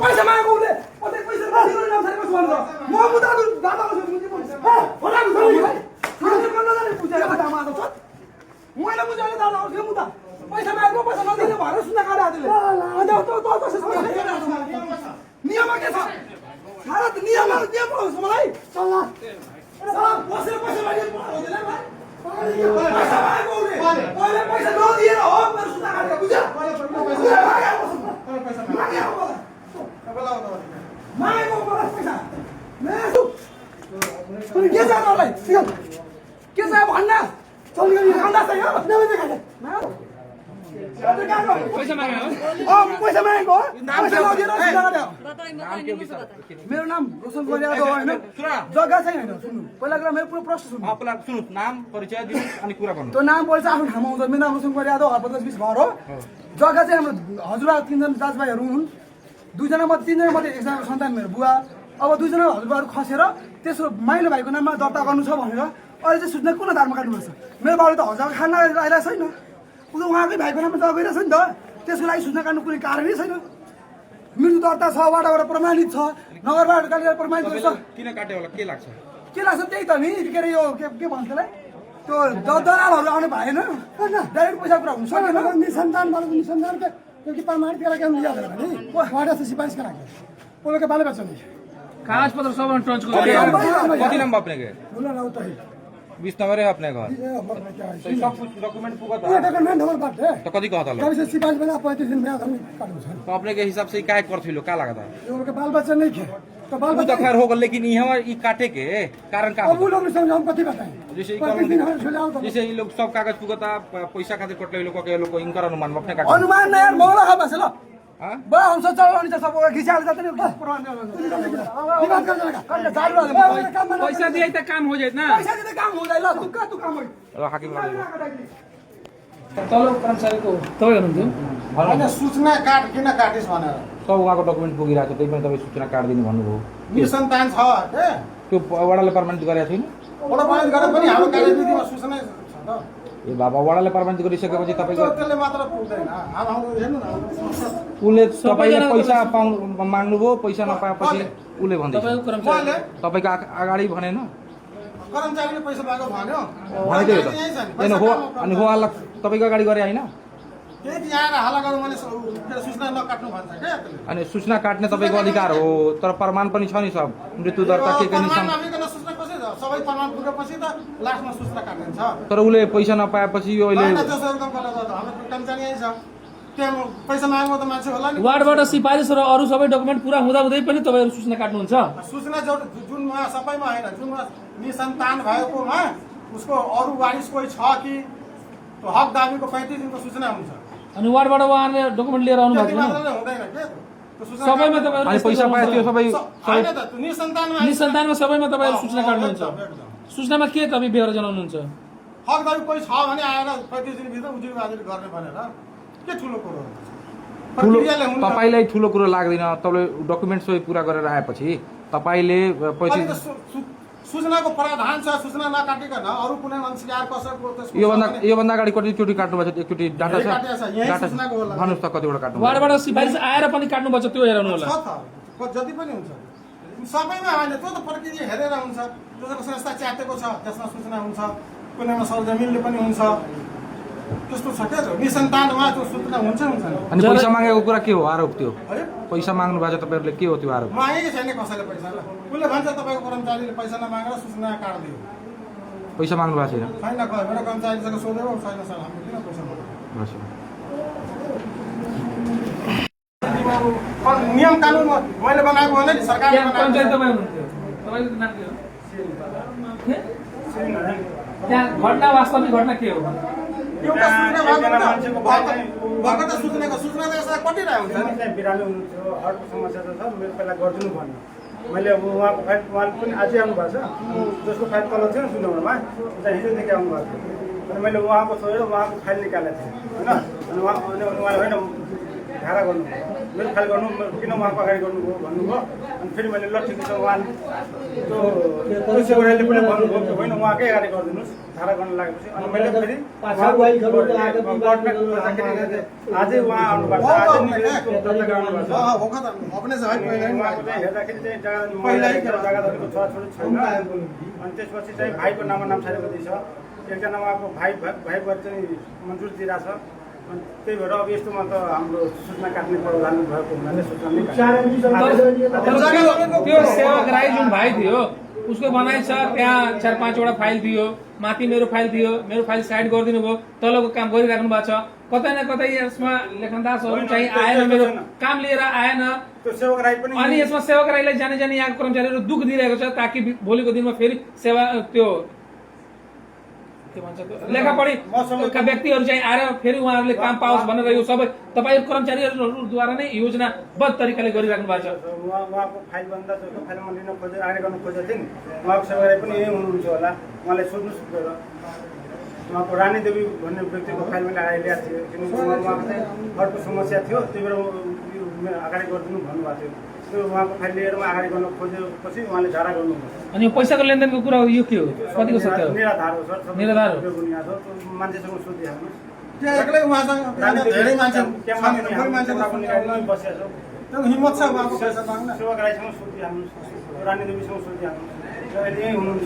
पैसा मागेको उसले पैसा म मुदा मैले बुझाउने दादा आउँथ्यो मुदा पैसा मागेको पैसा नदिने भएर सुन्दा काट्यो नियममा के छ सारा नियम आउँछ मलाई बसेर पैसा मागेको पैसा मागेको उसले मैले पैसा नदिएर हो मेरो सुन्दा काट्यो बुझ्यो मागेको पैसा के छ मलाई के छ भन्न पैसा मागेको मेरो नाम रोशन गरियादव होइन जग्गा चाहिँ होइन सुन्नु पहिला कुरा मेरो पुरो प्रश्न सुन्नु नाम परिचय दिनु अनि कुरा गर्नु त्यो नाम बोल्छ आफ्नो ठाउँमा आउँछ मेरो नाम रोशन गरियादव हरपदस 20 घर हो जग्गा चाहिँ हाम्रो हजुरबा 3 जना दाजुभाइहरू हुन् 2 जना मध्ये 3 जना मध्ये एकजना सन्तान मेरो बुवा अब 2 जना हजुरबाहरू खसेर त्यसो माइलो भाइको नाममा दर्ता गर्नु छ भनेर अहिले चाहिँ सूचना कुन आधारमा काट्नुपर्छ मेरो बाबुले त हजार खाना आइरहेको छैन उसले उहाँकै भाइको नाममा दर्ता गरिरहेको छ नि त त्यसको लागि सूचना काट्नु कुनै कारणै छैन मृत्यु दर्ता छ वाटाबाट प्रमाणित छ नगरपालिकाले प्रमाणित गर्छ किन काट्यो होला के लाग्छ त्यही त नि के अरे यो के भन्छ त्यसलाई त्यो दलालहरू आउने भएन डाइरेक्ट पैसा कुरा हुनु सकेन निसन्तानबाट निसन्तानको क्योंकि प्रमाणित गरेर काम लिया गयो भने वाडा से सिफारिश करा के बोलो के बाले बच्चा नहीं कागज पत्र सब टंच को कति नंबर अपने के बोलो ना तो 20 नंबर है अपने घर तो सब कुछ डॉक्यूमेंट पूरा था डॉक्यूमेंट हमर बात है तो कदी कहता लो कभी से सिफारिश बना 35 दिन में आदमी काटू छ तो अपने के हिसाब से काय करथिलो का लागता यो के बाल बच्चा नहीं खे तो बाल बच्चा खैर हो गल लेकिन यहाँ ई काटे के कारण का अब लोग समझाओ कथि बताएं जैसे ये लोग सब कागज पुगता पैसा खातिर कटले लोग के लोग इनकर अनुमान अपने काट अनुमान नहीं यार मोला है बस लो हां बड़ा हम सब चलो नहीं सब खिचा जाते नहीं बात कर जरा कर चालू पैसा दिए त काम हो जाए ना पैसा दिए काम हो जाए ल तू काम हो हाकिम तल कर्मचारीको तपाईँ हुनुहुन्थ्यो हैन सूचना काट किन काटिस भनेर सब उहाँको डकुमेन्ट पुगिरहेको छ त्यही पनि तपाईँ सूचना काट्दिनु भन्नुभयो निसन्तान छ के त्यो वडाले प्रमाणित गरेको छैन वडा प्रमाणित गरे पनि हाम्रो कार्यविधिमा सूचना छ त ए बाबा वडाले प्रमाणित गरिसकेपछि तपाईको त्यसले मात्र पुग्दैन हाम्रो हेर्नु न उले तपाईले पैसा माग्नुभयो पैसा नपाएपछि उले भन्दै तपाईको अगाडि भनेन कर्मचारीले पैसा माग्यो भन्यो भनेको हैन हो अनि हो हाल तपाईको अगाडि गरे हैन त्यही यहाँ हल्ला गर्नु मैले सूचना नकाट्नु भन्छ के अनि सूचना काट्ने तपाईको अधिकार हो तर प्रमाण पनि छ नि सब मृत्यु दर्ता के निशान सूचना कसै सबै प्रमाण पुगेपछि त लास्टमा सूचना काटिन्छ तर उले पैसा नपाएपछि यो अहिले हाम्रो कर्मचारी यही छ त्यो पैसा माग्नु त मान्छे होला नि वार्डबाट सिफारिस र अरु सबै डकुमेन्ट पूरा हुँदा हुँदै पनि तपाईहरु सूचना काट्नुहुन्छ सूचना जुनमा सबैमा हैन जुनमा निसन्तान भएकोमा उसको अरु वारिस कोही छ कि त्यो हक दाबीको 35 दिनको सूचना हुन्छ अनि वार्डबाट उहाँले डकुमेन्ट लिएर आउनु भएको हुँदैन के सबैमा तपाईहरु अनि पैसा पाए त्यो सबै हैन त निसन्तानमा सबैमा तपाईहरु सूचना काट्नुहुन्छ सूचनामा के तपाई बेहोरा जनाउनुहुन्छ हक दाबी कोही छ भने आएर 35 दिन भित्र उजुरी गर्ने भनेर के ठुलो कुरो तपाईलाई ठुलो कुरो लाग्दैन तपाईले डकुमेन्ट सबै पूरा गरेर आएपछि तपाईले 35 सूचनाको प्रावधान छ सूचना नकाटिकन अरु कुनै मान्छे यार कसैको त्यसको यो भन्दा अगाडि कतिचोटी काट्नु भएको छ एकचोटी डाटा छ डाटा भन्नुस् त कतिवटा काट्नु वार्डबाट सिफारिस आएर पनि काट्नु भएको छ त्यो हेराउनु होला जति पनि हुन्छ सबैमा हैन त्यो त प्रक्रिया हेरेर हुन्छ त्यो संस्था च्यातेको छ त्यसमा सूचना हुन्छ कुनैमा सरजमिनले पनि हुन्छ त्यस्तो छ के निसन्तानमा त्यो सूचना हुन्छ अनि पैसा मागेको कुरा के हो आरोप त्यो पैसा माग्नु भएको तपाईहरुले के हो त्यो आरोप मागेकै छैन कसैले पैसा ल कुनले भन्छ तपाईको कर्मचारीले पैसा नमागेर सूचना काट्दियो पैसा माग्नु भएको छैन छैन मेरो कर्मचारीसँग सोधेको छैन सर हामीले किन पैसा माग्नु नियम कानुन मैले बनाएको होइन नि सरकारले बनाएको तपाईँ हुनुहुन्थ्यो तपाईको नाम के हो त्यहाँ घटना वास्तविक घटना के हो एउटा सूचना सूचना त यसलाई कटिरहेको हुन्छ नि बिरालो हुनुहुन्थ्यो अर्को समस्या त छ मेरो पहिला गरिदिनु भन्नु मैले अब उहाँको फाइल उहाँले पनि आजै आउनु भएको छ जसको फाइल तल थियो सुनाउनमा हिजोदेखि आउनु भएको थियो अनि मैले उहाँको छोडेर उहाँको फाइल निकालेको थिएँ होइन अनि उहाँले होइन धारा गर्नुभयो मेरो फाइल गर्नु किन उहाँको अगाडि गर्नुभयो भन्नुभयो अनि फेरि मैले ल ठिक छ उहाँले त्यो सेवाले पनि भन्नुभयो कि होइन उहाँकै अगाडि गरिदिनुहोस् धारा गर्न लागेपछि अनि मैले फेरि आजै उहाँ आउनुभएको छ आजै निवेदनको दर्ता गराउनुभएको छ उहाँको चाहिँ हेर्दाखेरि चाहिँ जग्गाधनीको छोराछोरी छैन अनि त्यसपछि चाहिँ भाइको नाममा नाम सारेको छ एकजना उहाँको भाइबाट चाहिँ मन्जुर दिइरहेछ अनि त्यही भएर अब यस्तोमा त हाम्रो सूचना काट्ने प्रावधान भएको हुनाले सूचना त्यो सेवक राई जुन भाइ थियो उसको भनाइ छ त्यहाँ 4-5 वटा फाइल दियो माथि मेरो फाइल दियो मेरो फाइल साइड गरिदिनु भयो तलको काम गरिराख्नु भएको छ कतै न कतै यसमा लेखनदासहरू चाहिँ आएन मेरो काम लिएर आएन त्यो सेवक राई पनि अनि यसमा सेवक राईलाई जाने जाने यहाँको कर्मचारीहरू दुःख दिइरहेको छ ताकि भोलिको दिनमा फेरि सेवा त्यो के भन्छ लेखा पढी व्यक्तिहरू चाहिँ आएर फेरि उहाँहरूले काम पाओस् भनेर यो सबै तपाईहरु कर्मचारीहरूद्वारा नै योजनाबद्ध तरिकाले गरिराख्नु भएको छ उहाँको फाइल भन्दा जस्तो फाइल म लिन खोजे आएर गर्न खोजेको थिएँ नि उहाँको सेवा राई पनि यही हुनुहुन्छ होला उहाँलाई सोध्नुहोस् गएर उहाँको रानी देवी भन्ने व्यक्तिको फाइल मैले आएर ल्याएको थिएँ किनकि उहाँको चाहिँ घरको समस्या थियो त्यही भएर अगाडि गरिदिनु भन्नुभएको थियो त्यो उहाँको फाइल लिएर म अगाडि गर्न खोजेपछि उहाँले झारा गर्नुभयो अनि पैसाको लेनदेनको कुरा हो यो के हो कतिको सत्य हो निराधार हो सर निराधार हो मान्छेसँग सोधिहाल्नुहोस् एक्लै उहाँसँग धेरै मान्छे बसिरहेको त्यो हिम्मत छ उहाँको पैसा माग्न सेवक राईसँग सोधिहाल्नुहोस् रानी देवीसँग सोधिहाल्नुहोस् अहिले यहीँ हुनुहुन्छ